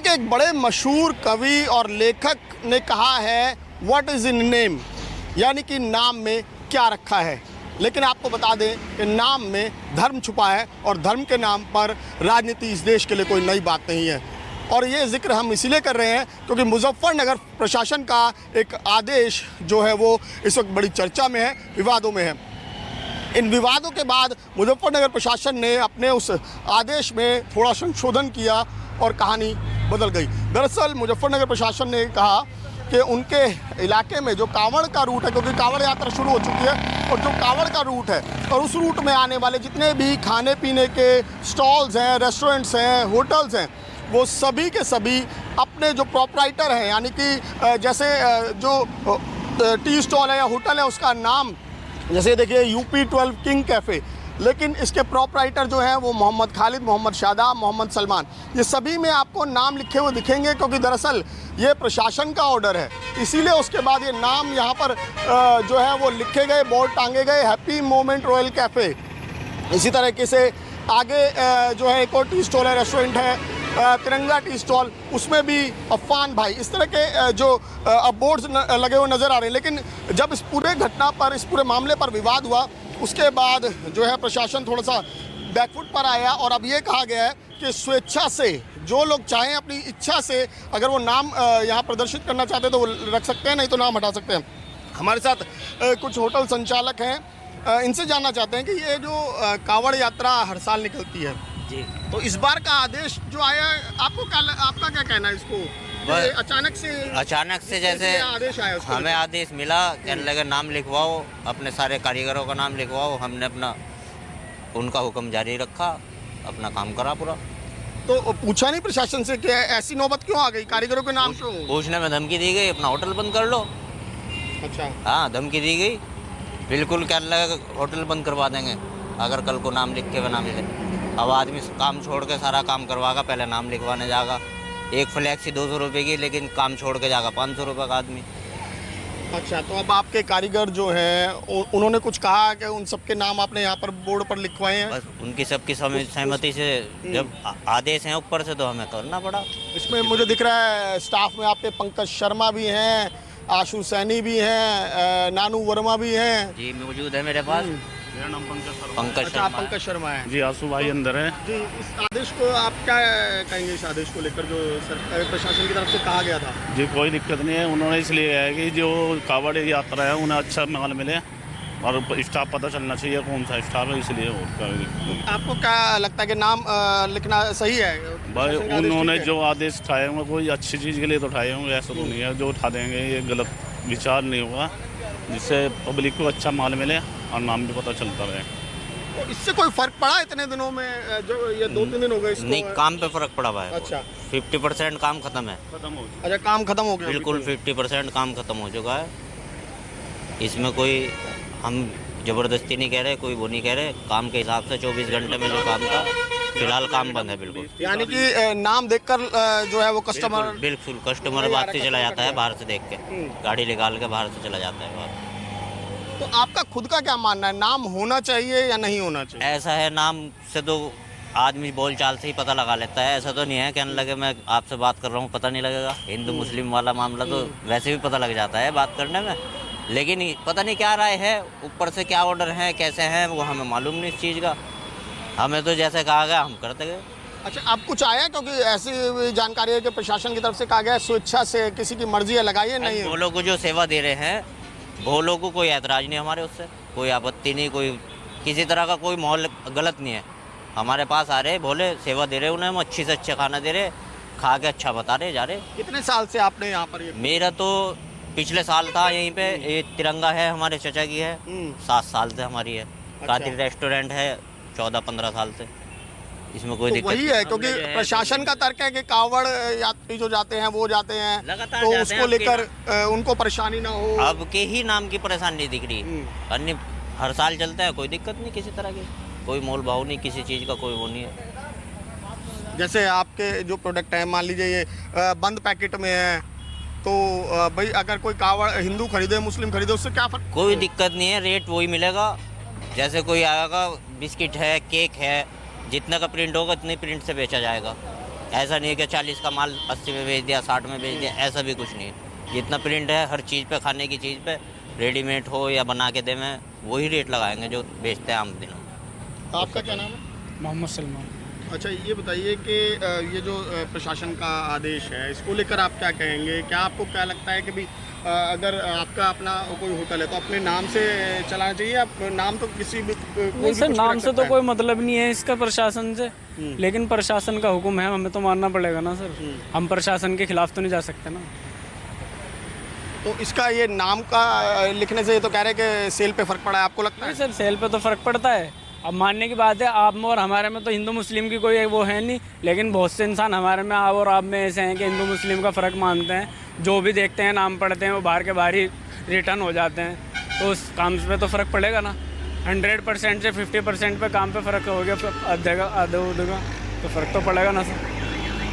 देखिए, एक बड़े मशहूर कवि और लेखक ने कहा है व्हाट इज़ इन नेम, यानी कि नाम में क्या रखा है। लेकिन आपको बता दें कि नाम में धर्म छुपा है और धर्म के नाम पर राजनीति इस देश के लिए कोई नई बात नहीं है। और ये जिक्र हम इसीलिए कर रहे हैं क्योंकि मुजफ्फरनगर प्रशासन का एक आदेश जो है वो इस वक्त बड़ी चर्चा में है, विवादों में है। इन विवादों के बाद मुजफ्फरनगर प्रशासन ने अपने उस आदेश में थोड़ा संशोधन किया और कहानी बदल गई। दरअसल मुजफ्फरनगर प्रशासन ने कहा कि उनके इलाके में जो कांवड़ का रूट है, क्योंकि कांवड़ यात्रा शुरू हो चुकी है, और जो कांवड़ का रूट है और उस रूट में आने वाले जितने भी खाने पीने के स्टॉल्स हैं, रेस्टोरेंट्स हैं, होटल्स हैं, वो सभी के सभी अपने जो प्रोपराइटर हैं, यानी कि जैसे जो टी स्टॉल है या होटल है उसका नाम, जैसे देखिए UP12 किंग कैफ़े, लेकिन इसके प्रोपराइटर जो हैं वो मोहम्मद खालिद, मोहम्मद शादाब, मोहम्मद सलमान, ये सभी में आपको नाम लिखे हुए दिखेंगे क्योंकि दरअसल ये प्रशासन का ऑर्डर है। इसीलिए उसके बाद ये नाम यहाँ पर जो है वो लिखे गए, बोर्ड टांगे गए, हैप्पी मोमेंट रॉयल कैफ़े। इसी तरीके से आगे जो है एक और टी स्टॉल है, रेस्टोरेंट है, तिरंगा टी स्टॉल, उसमें भी अफान भाई, इस तरह के जो अब बोर्ड्स लगे हुए नज़र आ रहे हैं। लेकिन जब इस पूरे घटना पर, इस पूरे मामले पर विवाद हुआ, उसके बाद जो है प्रशासन थोड़ा सा बैकफुट पर आया और अब ये कहा गया है कि स्वेच्छा से जो लोग चाहें अपनी इच्छा से अगर वो नाम यहाँ प्रदर्शित करना चाहते हैं तो वो रख सकते हैं, नहीं तो नाम हटा सकते हैं। हमारे साथ कुछ होटल संचालक हैं, इनसे जानना चाहते हैं कि ये जो कांवड़ यात्रा हर साल निकलती है जी, तो इस बार का आदेश जो आया है, आपका क्या कहना है इसको? अचानक से जैसे आदेश आया, हमें आदेश मिला, कहने लगे नाम लिखवाओ, अपने सारे कारीगरों का नाम लिखवाओ। हमने अपना उनका हुक्म जारी रखा, अपना काम करा पूरा। तो पूछा नहीं प्रशासन से कि ऐसी नौबत क्यों आ गई, कारीगरों के नाम क्यों? पूछने में धमकी दी गई, अपना होटल बंद कर लो। अच्छा, हाँ, धमकी दी गई, बिल्कुल कहने लगे होटल बंद करवा देंगे अगर कल को नाम लिख के बना मिले। अब आदमी काम छोड़ के सारा काम करवागा, पहले नाम लिखवाने जाएगा। एक फ्लैक्सी 200 रुपये की, लेकिन काम छोड़ के जाएगा 500 रुपये का आदमी। अच्छा, तो अब आपके कारीगर जो हैं उन्होंने कुछ कहा कि उन सबके नाम आपने यहाँ पर बोर्ड पर लिखवाए हैं? बस उनकी सबकी सहमति से जब आदेश हैं ऊपर से तो हमें करना पड़ा। इसमें मुझे दिख रहा है स्टाफ में आपके पंकज शर्मा भी हैं, आशु सैनी भी हैं, नानू वर्मा भी हैं। जी, मौजूद है मेरे पास। मेरा नाम पंकज अच्छा, आप पंकज शर्मा हैं जी। आंसू भाई अंदर है जी। इस आदेश को आप क्या कहेंगे, इस आदेश को लेकर जो प्रशासन की तरफ से कहा गया था? जी, कोई दिक्कत नहीं है। उन्होंने इसलिए है कि जो कांवड़ यात्रा है उन्हें अच्छा माल मिले और स्टाफ पता चलना चाहिए कौन सा स्टाफ है, इसलिए। आपको क्या लगता है कि नाम लिखना सही है? भाई उन्होंने जो आदेश उठाए होंगे कोई अच्छी चीज़ के लिए तो उठाए होंगे, ऐसा तो नहीं है जो उठा देंगे ये गलत विचार नहीं होगा, जिससे पब्लिक को अच्छा माल मिले और नाम भी पता चलता रहे। तो इससे कोई फर्क पड़ा इतने दिनों में, जो ये 2-3 दिन हो गए इसको? नहीं, काम पे फर्क पड़ा हुआ है। अच्छा, 50% काम खत्म है। अच्छा, काम खत्म हो गया? बिल्कुल 50% काम खत्म हो चुका है। इसमें कोई हम ज़बरदस्ती नहीं कह रहे, कोई वो नहीं कह रहे। काम के हिसाब से 24 घंटे में जो काम था, फिलहाल काम बंद है बिल्कुल। यानी कि नाम देखकर जो है वो कस्टमर, बिल्कुल कस्टमर बाहर से चला जाता है, बाहर से देख के गाड़ी निकाल के बाहर से चला जाता है बाहर। तो आपका खुद का क्या मानना है, नाम होना चाहिए या नहीं होना चाहिए? ऐसा है, नाम से तो आदमी बोल चाल से ही पता लगा लेता है। ऐसा तो नहीं है कहने लगे मैं आपसे बात कर रहा हूँ पता नहीं लगेगा। हिंदू मुस्लिम वाला मामला तो वैसे भी पता लग जाता है बात करने में, लेकिन पता नहीं क्या राय है, ऊपर से क्या ऑर्डर है, कैसे हैं, वो हमें मालूम नहीं इस चीज़ का। हमें तो जैसे कहा गया हम करते गए। अच्छा, अब कुछ आया? क्योंकि ऐसी जानकारी है कि प्रशासन की तरफ से कहा गया है स्वेच्छा से, किसी की मर्जी है लगाइए नहीं। वो लोग को जो सेवा दे रहे हैं वो लोगों को कोई ऐतराज़ नहीं, हमारे उससे कोई आपत्ति नहीं, कोई किसी तरह का कोई माहौल गलत नहीं है। हमारे पास आ रहे, बोले सेवा दे रहे, उन्हें हम अच्छी से अच्छा खाना दे रहे, खा के अच्छा बता रहे, जा रहे। कितने साल से आपने यहाँ पर ये? मेरा तो पिछले साल था यहीं पे। ये तिरंगा है हमारे चचा की है, 7 साल से हमारी है। कादिर रेस्टोरेंट है 14-15 साल से, इसमें कोई दिक्कत वही है क्योंकि प्रशासन का तर्क है कि कांवड़ यात्री जो जाते हैं वो जाते हैं लगातार तो जाते उसको हैं, लेकर उनको परेशानी ना हो। अब के ही नाम की परेशानी नहीं दिख रही, अन्य हर साल चलता है, कोई दिक्कत नहीं किसी तरह की, कोई मोल भाव नहीं किसी चीज़ का, कोई वो नहीं है। जैसे आपके जो प्रोडक्ट है, मान लीजिए ये बंद पैकेट में है, तो भाई अगर कोई कांवड़ हिंदू खरीदे मुस्लिम खरीदे उससे क्या फर्क? कोई दिक्कत नहीं है, रेट वही मिलेगा। जैसे कोई आएगा, बिस्किट है, केक है, जितना का प्रिंट होगा उतने प्रिंट से बेचा जाएगा। ऐसा नहीं है कि 40 का माल 80 में बेच दिया, 60 में बेच दिया, ऐसा भी कुछ नहीं है। जितना प्रिंट है हर चीज़ पे, खाने की चीज़ पे, रेडीमेड हो या बना के दे, मैं वही रेट लगाएंगे जो बेचते हैं आम दिनों में। आपका क्या नाम है? मोहम्मद सलमान। अच्छा, ये बताइए कि ये जो प्रशासन का आदेश है, इसको लेकर आप क्या कहेंगे? क्या आपको क्या लगता है कि भी अगर आपका अपना कोई होटल है तो अपने नाम से चलाना चाहिए? आप नाम तो किसी भी नहीं सर, नाम से तो कोई मतलब नहीं है इसका प्रशासन से, लेकिन प्रशासन का हुक्म है, हमें तो मानना पड़ेगा ना सर। हम प्रशासन के खिलाफ तो नहीं जा सकते ना। तो इसका ये नाम का लिखने से ये तो कह रहे हैं कि सेल पे फ़र्क पड़ा है, आपको लगता है? नहीं सर, सेल पे तो फ़र्क पड़ता है। अब मानने की बात है, आप में और हमारे में तो हिंदू मुस्लिम की कोई वो है नहीं, लेकिन बहुत से इंसान हमारे में आप और आप में ऐसे हैं कि हिंदू मुस्लिम का फ़र्क मानते हैं। जो भी देखते हैं, नाम पढ़ते हैं, वो बाहर के बाहर ही रिटर्न हो जाते हैं। तो उस काम पे तो फ़र्क पड़ेगा ना। 100% से 50% पे काम पे फ़र्क हो गया, आधे का तो फ़र्क तो पड़ेगा ना सर।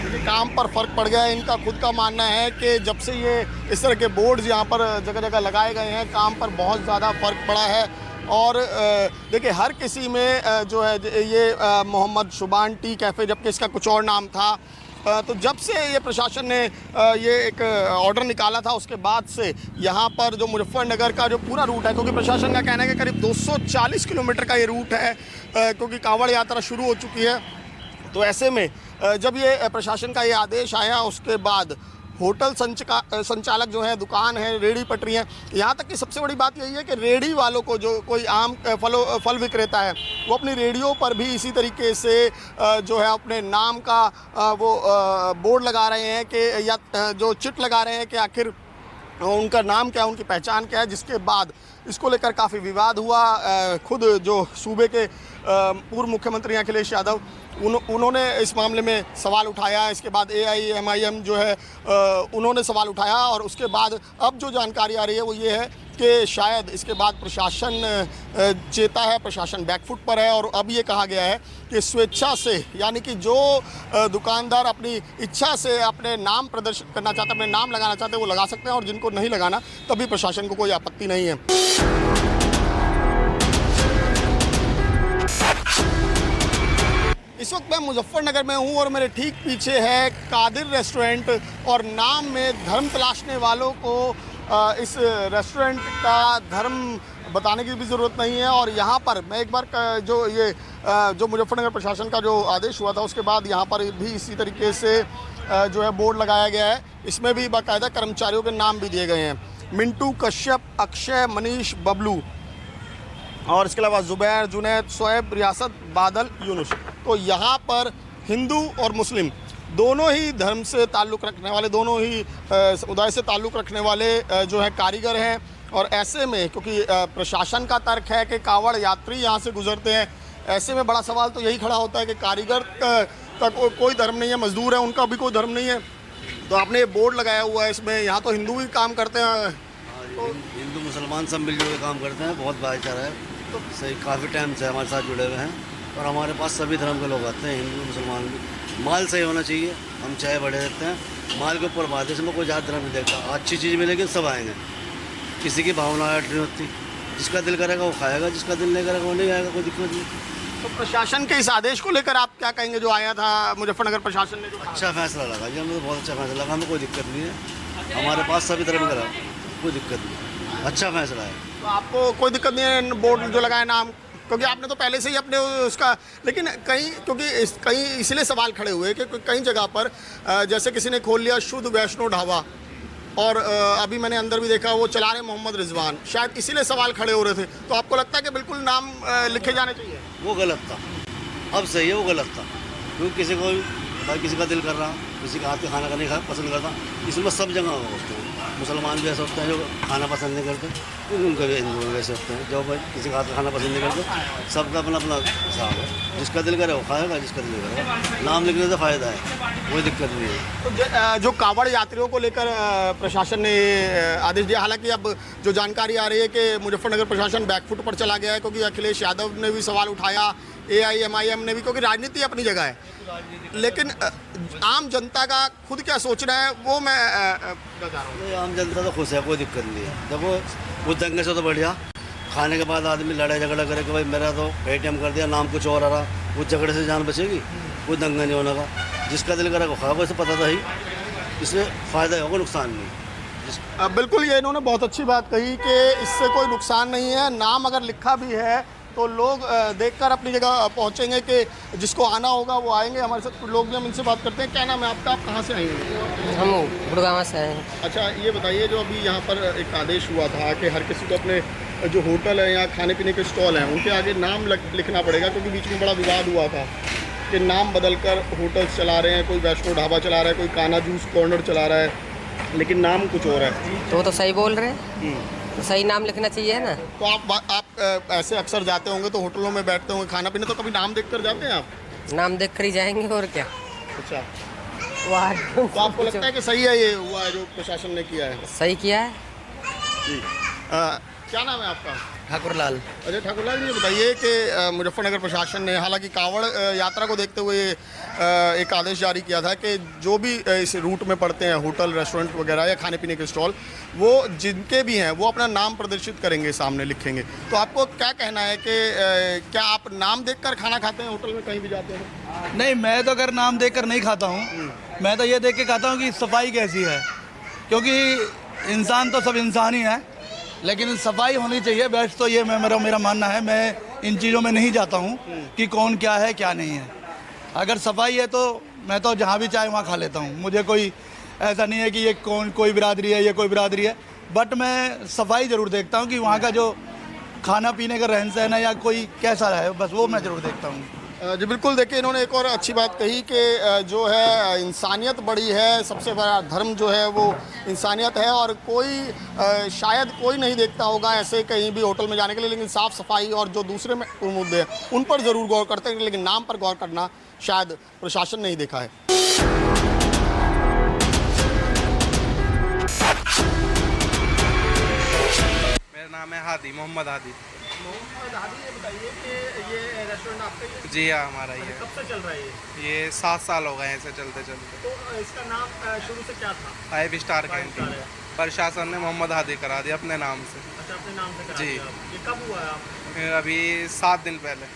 क्योंकि काम पर फ़र्क पड़ गया है। इनका खुद का मानना है कि जब से ये इस तरह के बोर्ड्स यहाँ पर जगह जगह लगाए गए हैं, काम पर बहुत ज़्यादा फ़र्क पड़ा है। और देखिए, हर किसी में जो है ये मोहम्मद शुबान टी कैफ़े, जबकि इसका कुछ और नाम था। तो जब से ये प्रशासन ने ये एक ऑर्डर निकाला था, उसके बाद से यहाँ पर जो मुजफ्फरनगर का जो पूरा रूट है, क्योंकि प्रशासन का कहना है कि करीब 240 किलोमीटर का ये रूट है, क्योंकि कांवड़ यात्रा शुरू हो चुकी है। तो ऐसे में जब ये प्रशासन का ये आदेश आया, उसके बाद होटल संचालक जो है, दुकान है, रेहड़ी पटरी है, यहाँ तक कि सबसे बड़ी बात यही है कि रेहड़ी वालों को, जो कोई आम फल विक्रेता है, वो अपनी रेहड़ियों पर भी इसी तरीके से जो है अपने नाम का वो बोर्ड लगा रहे हैं कि, या जो चिट लगा रहे हैं कि आखिर उनका नाम क्या है, उनकी पहचान क्या है। जिसके बाद इसको लेकर काफ़ी विवाद हुआ। खुद जो सूबे के पूर्व मुख्यमंत्री अखिलेश यादव, उन्होंने इस मामले में सवाल उठाया। इसके बाद AIMIM जो है उन्होंने सवाल उठाया, और उसके बाद अब जो जानकारी आ रही है वो ये है कि शायद इसके बाद प्रशासन चेता है, प्रशासन बैकफुट पर है। और अब ये कहा गया है कि स्वेच्छा से, यानी कि जो दुकानदार अपनी इच्छा से अपने नाम प्रदर्शित करना चाहते हैं, अपने नाम लगाना चाहते हैं, वो लगा सकते हैं, और जिनको नहीं लगाना तभी प्रशासन को कोई आपत्ति नहीं है। इस वक्त मैं मुजफ्फरनगर में हूँ और मेरे ठीक पीछे है कादिर रेस्टोरेंट, और नाम में धर्म तलाशने वालों को इस रेस्टोरेंट का धर्म बताने की भी ज़रूरत नहीं है। और यहाँ पर मैं एक बार जो मुजफ्फरनगर प्रशासन का जो आदेश हुआ था, उसके बाद यहाँ पर भी इसी तरीके से जो है बोर्ड लगाया गया है। इसमें भी बाकायदा कर्मचारियों के नाम भी दिए गए हैं, मिंटू, कश्यप, अक्षय, मनीष, बबलू, और इसके अलावा ज़ुबैर, जुनैद, शोएब, रियासत, बादल, यूनुस। तो यहाँ पर हिंदू और मुस्लिम दोनों ही धर्म से ताल्लुक़ रखने वाले, दोनों ही समुदाय से ताल्लुक़ रखने वाले जो है कारीगर हैं। और ऐसे में क्योंकि प्रशासन का तर्क है कि कांवड़ यात्री यहाँ से गुजरते हैं, ऐसे में बड़ा सवाल तो यही खड़ा होता है कि कारीगर का कोई धर्म नहीं है, मजदूर है, उनका भी कोई धर्म नहीं है। तो आपने ये बोर्ड लगाया हुआ है, इसमें यहाँ तो हिंदू भी काम करते हैं, तो हिंदू मुसलमान सब मिलजुल के काम करते हैं, बहुत भाईचारा है। तो सही, काफ़ी टाइम से हमारे साथ जुड़े हुए हैं, और हमारे पास सभी धर्म के लोग आते हैं, हिंदू मुसलमान भी। माल सही होना चाहिए, हम चाय बड़े देते हैं, माल के ऊपर बात है, इसमें कोई जात धर्म नहीं देखता। अच्छी चीज़ मिलेगी सब आएंगे, किसी की भावना हट नहीं होती। जिसका दिल करेगा वो खाएगा, जिसका दिल नहीं करेगा वो नहीं आएगा, कोई दिक्कत नहीं। तो प्रशासन के इस आदेश को लेकर आप क्या कहेंगे, जो आया था मुजफ्फरनगर प्रशासन ने? जो अच्छा फैसला लगा जी, हमें तो बहुत अच्छा फैसला लगा, हमें कोई दिक्कत नहीं है। हमारे पास सभी धर्म का कोई दिक्कत नहीं, अच्छा फैसला है। तो आपको कोई दिक्कत नहीं है बोर्ड जो लगाया नाम, क्योंकि आपने तो पहले से ही अपने उसका, लेकिन कहीं कहीं इसलिए सवाल खड़े हुए कि कई जगह पर जैसे किसी ने खोल लिया शुद्ध वैष्णो ढाबा, और अभी मैंने अंदर भी देखा वो चला रहे मोहम्मद रिजवान, शायद इसीलिए सवाल खड़े हो रहे थे। तो आपको लगता है कि बिल्कुल नाम लिखे जाने चाहिए? वो गलत था, अब सही है, वो गलत था। क्योंकि किसी को भाई किसी का दिल कर रहा, किसी का हाथ का खाना नहीं पसंद करता, इसमें सब जगह होते हैं। मुसलमान भी ऐसे होते हैं जो खाना पसंद नहीं करते, उनके भी हिंदू वैसे होते हैं जो भाई किसी का हाथ का खाना पसंद नहीं करते। सबका अपना अपना हिसाब है, जिसका दिल करे वो खाएगा, जिसका दिल नहीं करेगा। नाम लिखने से फ़ायदा है, कोई दिक्कत नहीं है। तो जो कांवड़ यात्रियों को लेकर प्रशासन ने आदेश दिया, हालांकि अब जो जानकारी आ रही है कि मुजफ्फरनगर प्रशासन बैकफुट पर चला गया है, क्योंकि अखिलेश यादव ने भी सवाल उठाया, AIMIM ने भी, क्योंकि राजनीति अपनी जगह है, लेकिन आम जनता का खुद क्या सोचना है वो मैं बता रहा हूँ। आम जनता तो खुश है, कोई दिक्कत नहीं है। देखो उस दंगे से तो बढ़िया, खाने के बाद आदमी लड़ाई झगड़ा करे कि भाई मेरा तो ATM कर दिया, नाम कुछ और आ रहा, उस झगड़े से जान बचेगी, कोई दंगा नहीं होने का। जिसका दिल करा वो खाओ, वैसे पता था ही, इससे फ़ायदा ही होगा, नुकसान नहीं। बिल्कुल, ये इन्होंने बहुत अच्छी बात कही कि इससे कोई नुकसान नहीं है। नाम अगर लिखा भी है तो लोग देखकर अपनी जगह पहुंचेंगे कि जिसको आना होगा वो आएंगे। हमारे साथ कुछ लोग भी, हम इनसे बात करते हैं। क्या नाम है आपका, आप कहाँ से आए हैं? हम गुड़गांव से आए हैं। अच्छा, ये बताइए, जो अभी यहाँ पर एक आदेश हुआ था कि हर किसी को अपने जो होटल है या खाने पीने के स्टॉल हैं उनके आगे नाम लिखना पड़ेगा, क्योंकि बीच में बड़ा विवाद हुआ था कि नाम बदलकर होटल्स चला रहे हैं, कोई वैष्णो ढाबा चला रहा है, कोई काना जूस कॉर्नर चला रहा है, लेकिन नाम कुछ और है। तो वो तो सही बोल रहे हैं, तो सही नाम लिखना चाहिए ना। तो आप ऐसे अक्सर जाते होंगे तो होटलों में बैठते होंगे खाना पीने, तो कभी नाम देखकर जाते हैं आप? नाम देख कर ही जाएंगे, और क्या। अच्छा, वाह, तो आपको लगता है कि सही है ये हुआ है जो प्रशासन ने किया है? सही किया है। जी। क्या नाम है आपका? ठाकुरलाल। अजय ठाकुरलाल, ये बताइए कि मुजफ्फरनगर प्रशासन ने हालांकि कांवड़ यात्रा को देखते हुए एक आदेश जारी किया था कि जो भी इस रूट में पड़ते हैं होटल, रेस्टोरेंट वगैरह या खाने पीने के स्टॉल, वो जिनके भी हैं वो अपना नाम प्रदर्शित करेंगे, सामने लिखेंगे। तो आपको क्या कहना है कि क्या आप नाम देखकर खाना खाते हैं होटल में, कहीं भी जाते हैं? नहीं, मैं तो अगर नाम देखकर नहीं खाता हूँ, मैं तो ये देख के खाता हूँ कि सफाई कैसी है, क्योंकि इंसान तो सब इंसान ही है, लेकिन सफाई होनी चाहिए। बेस्ट तो ये मेरा मानना है। मैं इन चीज़ों में नहीं जाता हूँ कि कौन क्या है क्या नहीं है। अगर सफाई है तो मैं तो जहाँ भी चाहे वहाँ खा लेता हूँ। मुझे कोई ऐसा नहीं है कि ये कोई बिरादरी है, ये कोई बिरादरी है, बट मैं सफाई ज़रूर देखता हूँ कि वहाँ का जो खाना पीने का रहन सहन है या कोई कैसा है, बस वो मैं ज़रूर देखता हूँ। जी बिल्कुल, देखिए इन्होंने एक और अच्छी बात कही कि जो है इंसानियत बड़ी है, सबसे बड़ा धर्म जो है वो इंसानियत है, और कोई शायद कोई नहीं देखता होगा ऐसे कहीं भी होटल में जाने के लिए, लेकिन साफ़ सफाई और जो दूसरे में मुद्दे हैं उन पर ज़रूर गौर करते हैं, लेकिन नाम पर गौर करना शायद प्रशासन नहीं देखा है। मेरा नाम है हादी, मोहम्मद हादी। मोहम्मद हादी, ये बताइए कि ये रेस्टोरेंट आपका ही है? जी हाँ, हमारा ही है। कब से चल रहा है ये 7 साल हो गए हैं ऐसे चलते चलते। तो इसका नाम शुरू से क्या था? 5 स्टार कैंटीन। प्रशासन ने मोहम्मद हादी करा दिया अपने नाम से। अच्छा, अपने नाम से करा जी। दिया आप। ये कब हुआ है आप? फिर अभी 7 दिन पहले।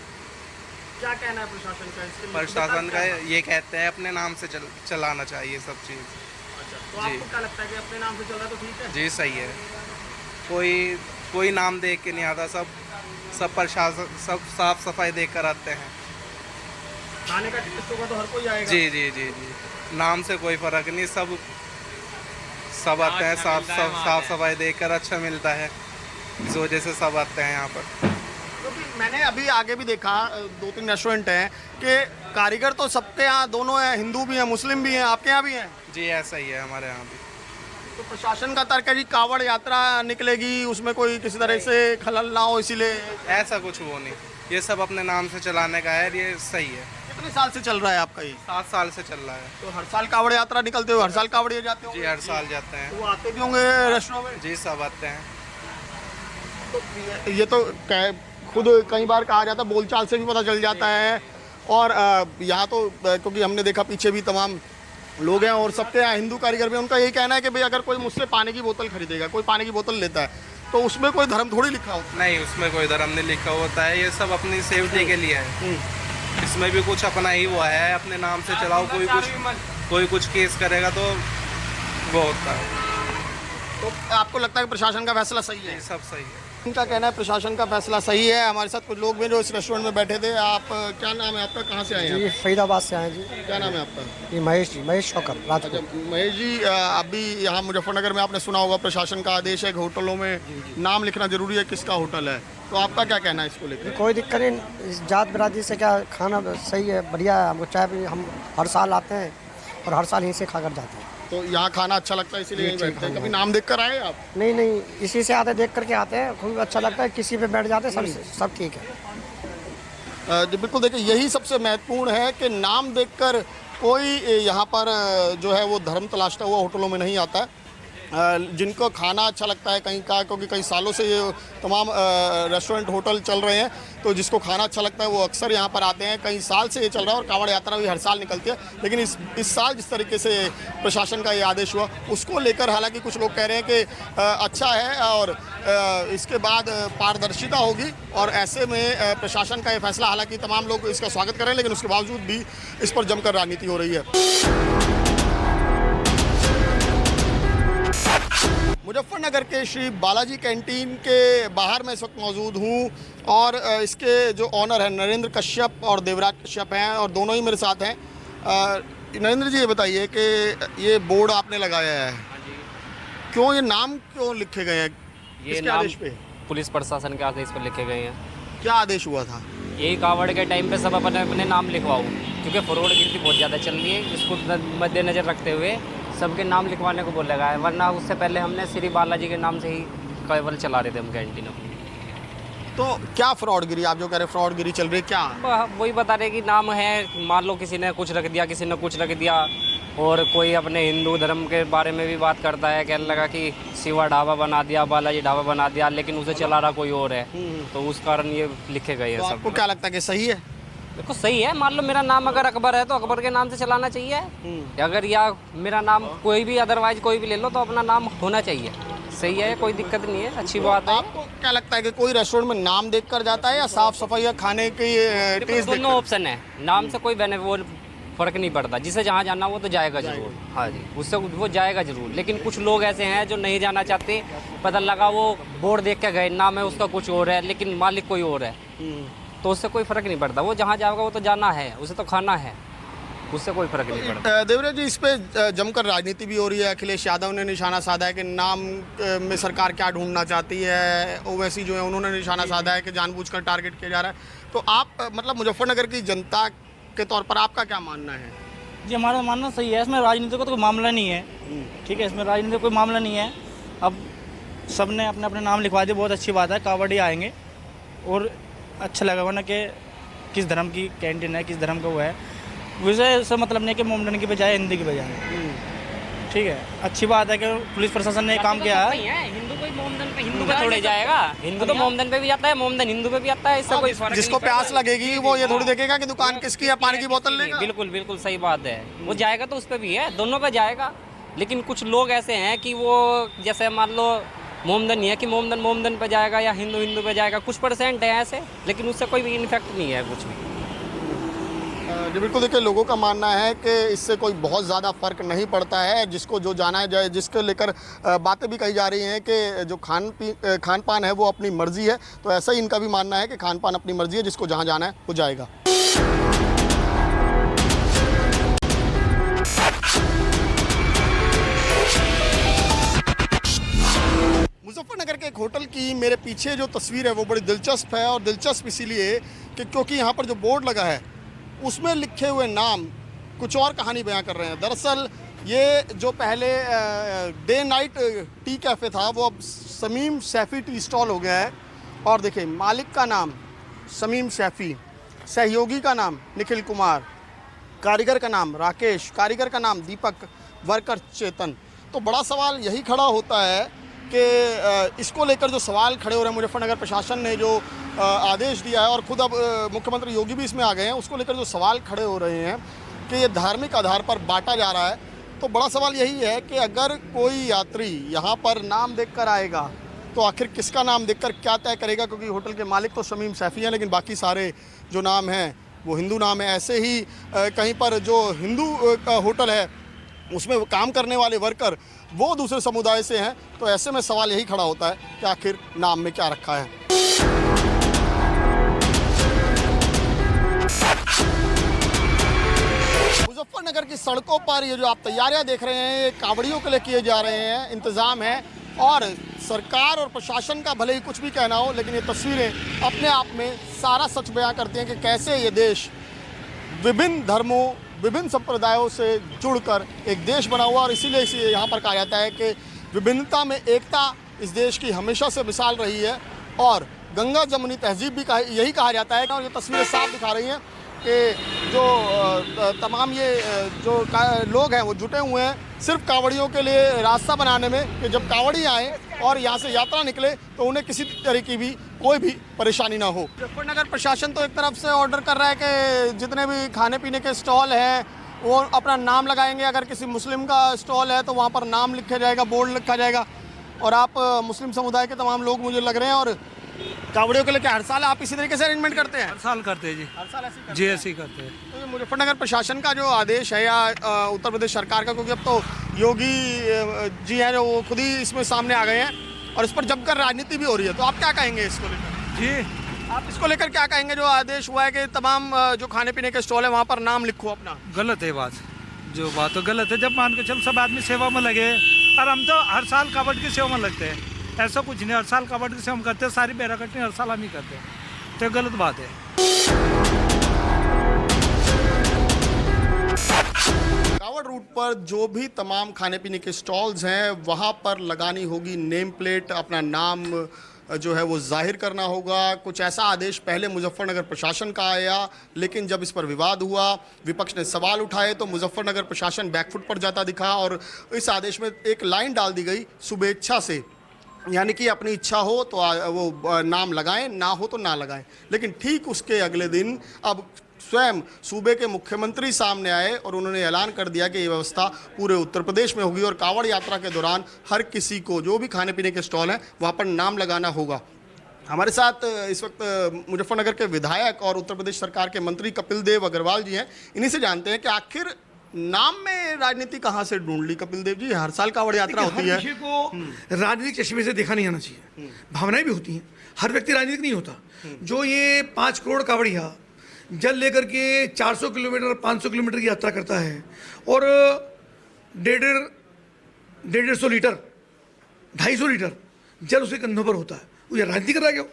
क्या कहना है प्रशासन का इसके लिए? प्रशासन का क्या था? ये कहते हैं अपने नाम से चलाना चाहिए सब चीज़। अच्छा, तो जी। आपको क्या लगता है कि अपने नाम से चल रहा है तो ठीक है? जी सही है। कोई नाम देख के नहीं आता, सब प्रशासन सब साफ सफाई देख कर आते हैं। खाने का टेस्ट होगा तो हर कोई आएगा। जी जी जी जी, नाम से कोई फ़र्क नहीं, सब आते हैं, साफ सफाई देखकर अच्छा मिलता है, इस वजह से सब आते हैं यहाँ पर। क्योंकि मैंने अभी आगे भी देखा 2-3 रेस्टोरेंट हैं कि कारीगर तो सबके यहाँ दोनों हैं, हिंदू भी हैं, मुस्लिम भी हैं, आपके यहाँ भी हैं। जी ऐसा ही है हमारे यहाँ भी। तो प्रशासन का तर्क है जी कावड़ यात्रा निकलेगी, उसमें कोई किसी तरह से खलल ना हो, इसीलिए। ऐसा कुछ वो नहीं, ये सब अपने नाम से चलाने का है, ये सही है। कितने साल से चल रहा है आपका ये? 7 साल से चल रहा है। तो हर साल कावड़ यात्रा निकलते हो, हर साल कावड़िए जाते हो? जी हर साल जाते हैं। तो वो आते भी होंगे रेस्टोरेंट में? जी सब आते हैं। तो ये तो खुद कई बार कहा जाता है, बोलचाल से भी पता चल जाता है। और यहाँ तो क्योंकि हमने देखा पीछे भी तमाम लोग हैं और सबके यहाँ हिंदू कारीगर भी, उनका यही कहना है कि भाई अगर कोई मुझसे पानी की बोतल खरीदेगा, कोई पानी की बोतल लेता है, तो उसमें कोई धर्म थोड़ी लिखा होता है। नहीं, उसमें कोई धर्म नहीं लिखा होता है, ये सब अपनी सेफ्टी के लिए है। इसमें भी कुछ अपना ही हुआ है, अपने नाम से चलाओ, कोई कुछ केस करेगा तो वो होता है। तो आपको लगता है कि प्रशासन का फैसला सही है? ये सब सही है। इनका कहना है प्रशासन का फैसला सही है। हमारे साथ कुछ लोग भी जो इस रेस्टोरेंट में बैठे थे। आप क्या नाम है आपका, कहाँ से आए हैं? जी फरीदाबाद से आए जी। क्या नाम है आपका? ये महेश जी, महेश शौकत राजपूत। अच्छा महेश जी, अभी यहाँ मुजफ्फरनगर में आपने सुना होगा प्रशासन का आदेश है कि होटलों में नाम लिखना जरूरी है, किसका होटल है, तो आपका क्या कहना है इसको लेकर? कोई दिक्कत नहीं, इस जात बिरादरी से क्या, खाना सही है, बढ़िया है। हमको चाय भी हम हर साल आते हैं और हर साल यहीं से खा कर जाते हैं। तो यहाँ खाना अच्छा लगता है इसीलिए यहीं बैठते हैं। कभी नाम देख कर आए आप? नहीं, इसी से आते, देख करके आते हैं, खूब अच्छा लगता है, किसी पे बैठ जाते हैं, सब ठीक है। जी बिल्कुल, देखिए यही सबसे महत्वपूर्ण है कि नाम देखकर कोई यहाँ पर जो है वो धर्म तलाशता हुआ होटलों में नहीं आता है। जिनको खाना अच्छा लगता है कहीं का, क्योंकि कई सालों से ये तमाम रेस्टोरेंट होटल चल रहे हैं, तो जिसको खाना अच्छा लगता है वो अक्सर यहाँ पर आते हैं। कई साल से ये चल रहा है और कांवड़ यात्रा भी हर साल निकलती है, लेकिन इस साल जिस तरीके से प्रशासन का ये आदेश हुआ उसको लेकर हालांकि कुछ लोग कह रहे हैं कि अच्छा है और इसके बाद पारदर्शिता होगी, और ऐसे में प्रशासन का ये फैसला, हालांकि तमाम लोग इसका स्वागत कर रहे हैं, लेकिन उसके बावजूद भी इस पर जमकर राजनीति हो रही है। मुजफ्फरनगर के श्री बालाजी कैंटीन के बाहर मैं इस वक्त मौजूद हूँ और इसके जो ऑनर हैं नरेंद्र कश्यप और देवराज कश्यप हैं, और दोनों ही मेरे साथ हैं। नरेंद्र जी, ये बताइए कि ये बोर्ड आपने लगाया है, क्यों ये नाम क्यों लिखे गए हैं? ये नाम आदेश पे? पुलिस प्रशासन के आदेश पर लिखे गए हैं। क्या आदेश हुआ था? यही कावड़ के टाइम पे सब अपने अपने नाम लिखवाओ, क्योंकि फ्रॉडगिरी बहुत ज़्यादा चल रही है। इसको मद्देनज़र रखते हुए सबके नाम लिखवाने को बोला गया है, वरना उससे पहले हमने श्री बालाजी के नाम से ही केवल चला रहे थे हम कैंटीन अपनी। तो क्या फ्रॉडगिरी, आप जो कह रहे फ्रॉडगिरी चल रही है, क्या? वही बता रहे कि नाम है, मान लो किसी ने कुछ रख दिया, किसी ने कुछ रख दिया, और कोई अपने हिंदू धर्म के बारे में भी बात करता है, कहने लगा कि शिवा ढाबा बना दिया, बालाजी ढाबा बना दिया, लेकिन उसे चला रहा कोई और है, तो उस कारण ये लिखे गए हैं। तो आपको क्या लगता है कि सही है? देखो सही है, मान लो मेरा नाम अगर अकबर है तो अकबर के नाम से चलाना चाहिए, अगर या मेरा नाम कोई भी अदरवाइज कोई भी ले लो तो अपना नाम होना चाहिए। सही है, कोई दिक्कत नहीं है, अच्छी बात है। आपको क्या लगता है कि कोई रेस्टोरेंट में नाम देखकर जाता है या साफ सफाई या खाने की टेस्ट? दोनों ऑप्शन है, नाम से कोई वो फर्क नहीं पड़ता, जिसे जहाँ जाना वो तो जाएगा जरूर। हाँ जी, उससे वो जाएगा जरूर, लेकिन कुछ लोग ऐसे हैं जो नहीं जाना चाहते, पता लगा वो बोर्ड देख के गए, नाम है उसका कुछ और है लेकिन मालिक कोई और है, तो उससे कोई फर्क नहीं पड़ता, वो जहाँ जाएगा वो तो जाना है, उसे तो खाना है, उससे कोई फर्क नहीं पड़ता। देवराज जी, इस पे जमकर राजनीति भी हो रही है। अखिलेश यादव ने निशाना साधा है कि नाम में सरकार क्या ढूंढना चाहती है, ओवैसी जो है उन्होंने निशाना साधा है कि जानबूझकर टारगेट किया जा रहा है। तो आप मतलब मुजफ्फरनगर की जनता के तौर पर आपका क्या मानना है? जी, हमारा मानना सही है, इसमें राजनीति का तो कोई मामला नहीं है। ठीक है, इसमें राजनीति का कोई मामला नहीं है। अब सब ने अपने अपने नाम लिखवा दिए, बहुत अच्छी बात है, कावड़ी आएंगे और अच्छा लगा, वरना कि किस धर्म की कैंटीन है, किस धर्म का वो है, वैसे से मतलब नहीं कि मोमडन की बजाय हिंदी की बजाय। ठीक है, अच्छी बात है कि पुलिस प्रशासन ने काम किया है। हिंदू कोई मोमडन पे हिंदू पे थोड़े जाएगा, हिंदू तो मोमडन पे भी जाता है, मोमडन हिंदू पे भी आता है, इससे कोई फर्क जिसको प्यास लगेगी वो ये थोड़ी देखेगा कि दुकान किसकी है, पानी की बोतल लेगा। बिल्कुल बिल्कुल सही बात है, वो जाएगा तो उस पर भी है, दोनों पे जाएगा। लेकिन कुछ लोग ऐसे हैं कि वो जैसे मान लो मोमडन ही है कि मोमडन पे जाएगा या हिंदू पे जाएगा, कुछ परसेंट है ऐसे, लेकिन उससे कोई भी इन्फेक्ट नहीं है कुछ भी। जी बिल्कुल, देखिए लोगों का मानना है कि इससे कोई बहुत ज़्यादा फ़र्क नहीं पड़ता है, जिसको जो जाना है, जिसको लेकर बातें भी कही जा रही हैं कि जो खान पान है वो अपनी मर्ज़ी है, तो ऐसा ही इनका भी मानना है कि खान पान अपनी मर्ज़ी है, जिसको जहाँ जाना है वो जाएगा। मुजफ्फरनगर के एक होटल की मेरे पीछे जो तस्वीर है वो बड़ी दिलचस्प है, और दिलचस्प इसीलिए कि क्योंकि यहाँ पर जो बोर्ड लगा है उसमें लिखे हुए नाम कुछ और कहानी बयां कर रहे हैं। दरअसल ये जो पहले डे नाइट टी कैफ़े था वो अब समीम सैफ़ी टी स्टॉल हो गया है, और देखिए मालिक का नाम समीम सैफ़ी, सहयोगी का नाम निखिल कुमार, कारीगर का नाम राकेश, कारीगर का नाम दीपक, वर्कर चेतन। तो बड़ा सवाल यही खड़ा होता है कि इसको लेकर जो सवाल खड़े हो रहे हैं, मुजफ्फरनगर प्रशासन ने जो आदेश दिया है और ख़ुद अब मुख्यमंत्री योगी भी इसमें आ गए हैं, उसको लेकर जो सवाल खड़े हो रहे हैं कि ये धार्मिक आधार पर बांटा जा रहा है, तो बड़ा सवाल यही है कि अगर कोई यात्री यहाँ पर नाम देखकर आएगा तो आखिर किसका नाम देखकर क्या तय करेगा, क्योंकि होटल के मालिक तो शमीम सैफ़ी हैं, लेकिन बाकी सारे जो नाम हैं वो हिंदू नाम है। ऐसे ही कहीं पर जो हिंदू होटल है उसमें काम करने वाले वर्कर वो दूसरे समुदाय से हैं, तो ऐसे में सवाल यही खड़ा होता है कि आखिर नाम में क्या रखा है। मुजफ्फरनगर की सड़कों पर ये जो आप तैयारियां देख रहे हैं, ये कांवड़ियों के लिए किए जा रहे हैं, इंतज़ाम है, और सरकार और प्रशासन का भले ही कुछ भी कहना हो, लेकिन ये तस्वीरें अपने आप में सारा सच बयां करती हैं कि कैसे ये देश विभिन्न धर्मों, विभिन्न संप्रदायों से जुड़कर एक देश बना हुआ, और इसीलिए इसे यहाँ पर कहा जाता है कि विभिन्नता में एकता इस देश की हमेशा से मिसाल रही है, और गंगा जमुनी तहजीब भी यही कहा जाता है। और ये तस्वीरें साफ दिखा रही हैं कि जो तमाम ये जो लोग हैं वो जुटे हुए हैं सिर्फ कांवड़ियों के लिए रास्ता बनाने में कि जब कांवड़ी आए और यहाँ से यात्रा निकले तो उन्हें किसी तरह की भी कोई भी परेशानी ना हो। मुजफ्फरनगर प्रशासन तो एक तरफ से ऑर्डर कर रहा है कि जितने भी खाने पीने के स्टॉल हैं वो अपना नाम लगाएंगे। अगर किसी मुस्लिम का स्टॉल है तो वहाँ पर नाम लिखा जाएगा, बोर्ड लिखा जाएगा। और आप मुस्लिम समुदाय के तमाम लोग मुझे लग रहे हैं और कांवड़ियों के लिए हर साल आप इसी तरीके से अरेंजमेंट करते हैं? हर साल करते हैं जी, हर साल ऐसे जी ऐसे ही करते हैं। तो ये मुजफ्फरनगर प्रशासन का जो आदेश है या उत्तर प्रदेश सरकार का, क्योंकि अब तो योगी जी हैं जो वो खुद ही इसमें सामने आ गए हैं और इस पर जमकर राजनीति भी हो रही है, तो आप क्या कहेंगे इसको लेकर? जी आप इसको लेकर क्या कहेंगे जो आदेश हुआ है कि तमाम जो खाने पीने के स्टॉल है वहाँ पर नाम लिखो अपना? गलत है बात, जो बात तो गलत है। जब मान के चल सब आदमी सेवा में लगे, और हम तो हर साल कावड़ की सेवा में लगते हैं, ऐसा कुछ नहीं। हर साल कावड़ की सेवा हम करते हैं, सारी बेरा कटनी हर साल हम ही करते हैं, तो गलत बात है। कावड़ रूट पर जो भी तमाम खाने पीने के स्टॉल्स हैं वहाँ पर लगानी होगी नेम प्लेट, अपना नाम जो है वो जाहिर करना होगा। कुछ ऐसा आदेश पहले मुजफ्फरनगर प्रशासन का आया, लेकिन जब इस पर विवाद हुआ, विपक्ष ने सवाल उठाए तो मुजफ्फरनगर प्रशासन बैकफुट पर जाता दिखा और इस आदेश में एक लाइन डाल दी गई शुभेच्छा से, यानी कि अपनी इच्छा हो तो वो नाम लगाएं, ना हो तो ना लगाएं। लेकिन ठीक उसके अगले दिन अब स्वयं सूबे के मुख्यमंत्री सामने आए और उन्होंने ऐलान कर दिया कि ये व्यवस्था पूरे उत्तर प्रदेश में होगी और कांवड़ यात्रा के दौरान हर किसी को जो भी खाने पीने के स्टॉल हैं वहाँ पर नाम लगाना होगा। हमारे साथ इस वक्त मुजफ्फरनगर के विधायक और उत्तर प्रदेश सरकार के मंत्री कपिल देव अग्रवाल जी हैं। इन्हीं से जानते हैं कि आखिर नाम में राजनीति कहाँ से ढूंढ ली कपिल देव जी? हर साल कांवड़ यात्रा होती है। विषय को राजनीतिक चश्मे से देखा नहीं आना चाहिए। भावनाएं भी होती हैं, हर व्यक्ति राजनीतिक नहीं होता। जो ये 5 करोड़ कांवड़िया जल लेकर के 400 किलोमीटर 500 किलोमीटर की यात्रा करता है और 150 लीटर 250 लीटर जल उसके कंधों पर होता है, वो ये राजनीति कर रहा है क्या?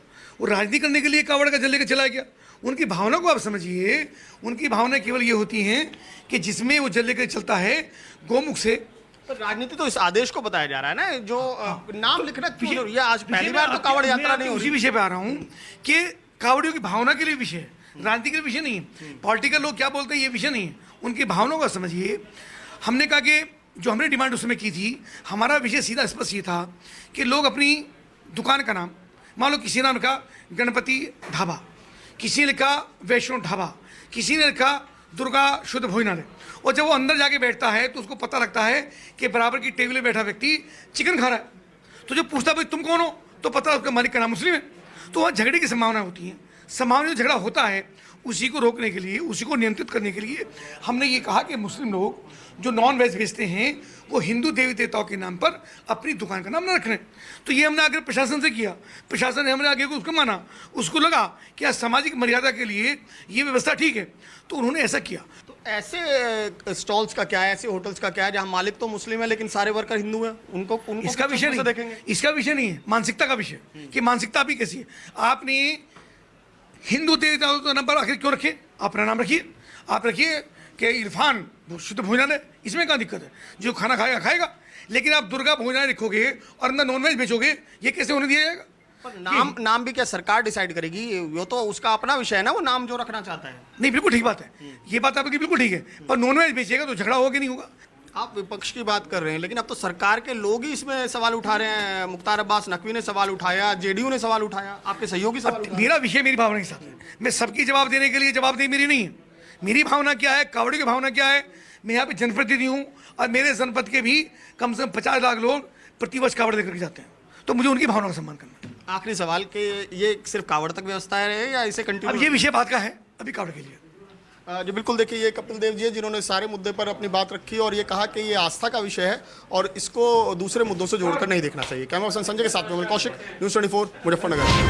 वो राजनीति करने के लिए कांवड़ का जल लेकर चला गया। उनकी भावना को आप समझिए, उनकी भावना केवल ये होती हैं कि जिसमें वो जल लेकर चलता है गोमुख से। तो राजनीति तो इस आदेश को बताया जा रहा है ना, जो नाम लिखना क्यों जरूरी है? आज पहली बार तो कांवड़ यात्रा नहीं हो रही। उसी विषय पे आ रहा हूँ कि कांवड़ियों की भावना के लिए विषय है, राजनीति के लिए विषय नहीं है। पॉलिटिकल लोग क्या बोलते हैं ये विषय नहीं है, उनकी भावनाओं का समझिए। हमने कहा कि जो हमने डिमांड उसमें की थी, हमारा विषय सीधा स्पष्ट ये था कि लोग अपनी दुकान का नाम, मान लो किसी ने लिखा गणपति ढाबा, किसी ने लिखा वैष्णो ढाबा, किसी ने लिखा दुर्गा शुद्ध भोजनालय, और जब वो अंदर जाके बैठता है तो उसको पता लगता है कि बराबर की टेबल में बैठा व्यक्ति चिकन खा रहा है। तो जब पूछता भाई तुम कौन हो, तो पता है उसका मालिक का नाम मुस्लिम है। तो वहाँ झगड़े की संभावना होती है। संभावना जो झगड़ा होता है उसी को रोकने के लिए, उसी को नियंत्रित करने के लिए हमने ये कहा कि मुस्लिम लोग जो नॉन वेज बेचते हैं वो हिंदू देवी देवताओं के नाम पर अपनी दुकान का नाम न रखें। तो ये हमने आगे प्रशासन से किया, प्रशासन ने हमने आगे को उसको माना, उसको लगा कि आज सामाजिक मर्यादा के लिए ये व्यवस्था ठीक है, तो उन्होंने ऐसा किया। तो ऐसे स्टॉल्स का क्या है, ऐसे होटल्स का क्या है जहाँ मालिक तो मुस्लिम है लेकिन सारे वर्कर हिंदू हैं? उनको इसका विषय नहीं देखेंगे, इसका विषय नहीं है, मानसिकता का विषय कि मानसिकता भी कैसी है। आपने हिंदू देवताओं का नाम पर आखिर क्यों रखे? अपना नाम रखिए, आप रखिए कि इरफान शुद्ध भोजनालय, इसमें क्या दिक्कत है? जो खाना खाएगा खाएगा, लेकिन आप दुर्गा भोजनालय लिखोगे और अंदर नॉनवेज बेचोगे, ये कैसे होने दिया जाएगा? पर नाम भी क्या सरकार डिसाइड करेगी? वो तो उसका अपना विषय है ना, वो नाम जो रखना चाहता है। नहीं, बिल्कुल ठीक बात है, ये बात आपकी बिल्कुल ठीक है, पर नॉनवेज बेचेगा तो झगड़ा होगा कि नहीं होगा? आप विपक्ष की बात कर रहे हैं, लेकिन अब तो सरकार के लोग ही इसमें सवाल उठा रहे हैं। मुख्तार अब्बास नकवी ने सवाल उठाया, जेडीयू ने सवाल उठाया, आपके सहयोगी सवाल उठाया। मेरा विषय मेरी भावना के साथ है, मैं सबकी जवाब देने के लिए जवाबदेही मेरी नहीं है। मेरी भावना क्या है, कावड़ी की भावना क्या है? मैं यहाँ पे जनप्रतिनिधि हूँ और मेरे जनपद के भी कम से कम 50 लाख लोग प्रतिवर्ष कावड़ लेकर के जाते हैं, तो मुझे उनकी भावना का सम्मान करना है। आखिरी सवाल कि ये सिर्फ कावड़ तक व्यवस्था है या इसे कंटिन्यू? अब ये विषय बात का है अभी कावड़ के लिए। जी बिल्कुल, देखिए ये कपिल देव जी है जिन्होंने सारे मुद्दे पर अपनी बात रखी और ये कहा कि ये आस्था का विषय है और इसको दूसरे मुद्दों से जोड़कर नहीं देखना चाहिए। कैमरा पर्सन संजय के साथ में कौशिक, न्यूज़ 24 मुजफ्फरनगर।